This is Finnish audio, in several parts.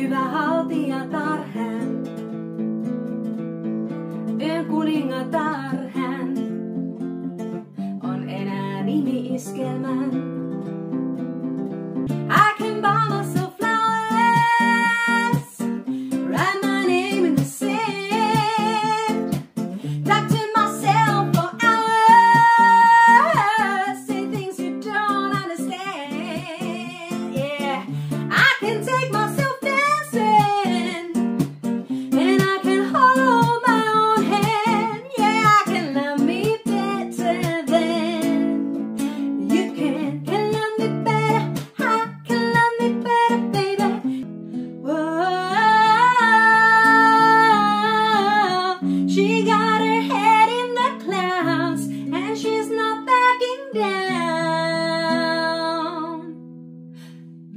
hyvä haltijatar hän, yön kuningatar hän, on enää nimi-iskelmän. I can buy myself flowers, write my name in the sand, talk to myself for hours, say things you don't understand. Yeah, I can take myself dancing, and I can hold my own hand. Yeah, I can love me better than you can. Can love me better, I can love me better, baby. Whoa, she got her head in the clouds, and she's not backing down.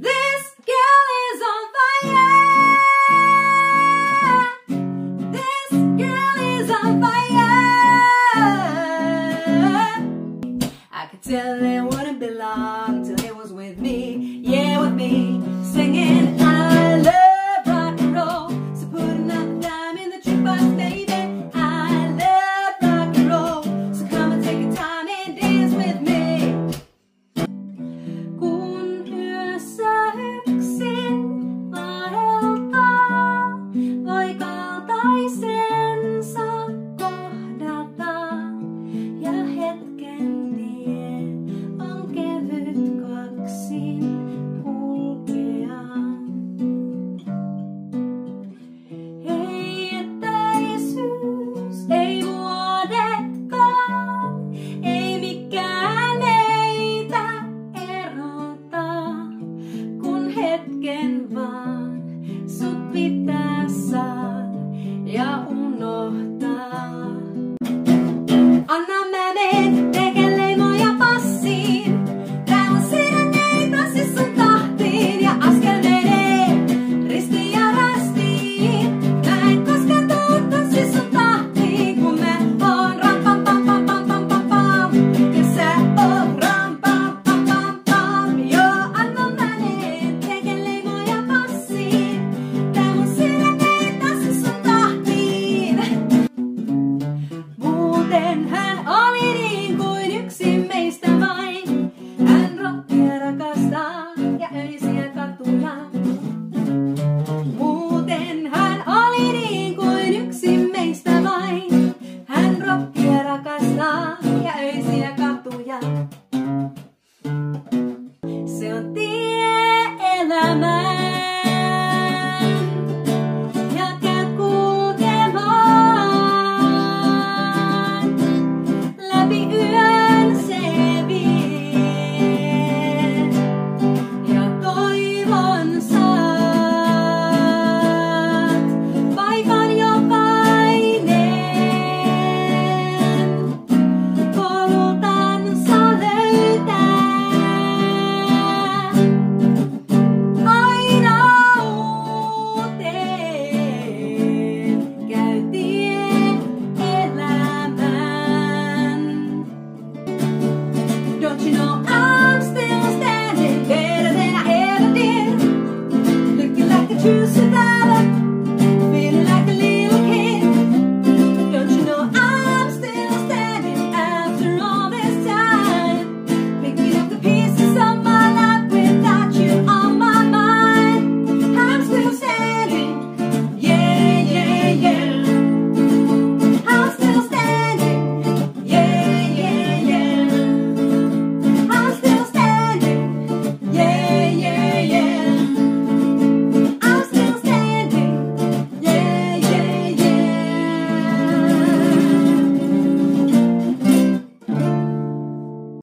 This girl is on fire. This girl is on fire. I could tell it wouldn't be long till it was with me. Yeah, with me, singing I love rock and roll. So put another dime in the jukebox, baby. I love rock and roll. So come and take your time and dance with me. Kun yössä yksin vaeltaa, voi kaltaisensa kohdata. Ja hetken tie on kevyt kaksin kulkea. Ei etäisyys, ei vuodetkaan, ei mikään meitä erota, kun hetken vaan sut pitää saada ja unohtaa. Anna mä meen, teke leimoja passiin. Tää on sydän tanssi sun tahtiin ja askel menee ristiin ja rastiin. Mä en koskaan tuu tanssi sun tahtiin, kun mä oon ram pam pam pam pam pam pam pam. Ja sä oot ram pam pam pam pam. Joo, anna mä meen, teke leimoja passiin. Tää mun sydän tanssi sun tahtiin. Muuten hän oli niin kuin yksi meistä vain. Hän rockia rakastaa ja öisiä katuja. Muuten hän oli niin kuin yksi meistä vain. Hän rockia rakastaa ja öisiä katuja. Se on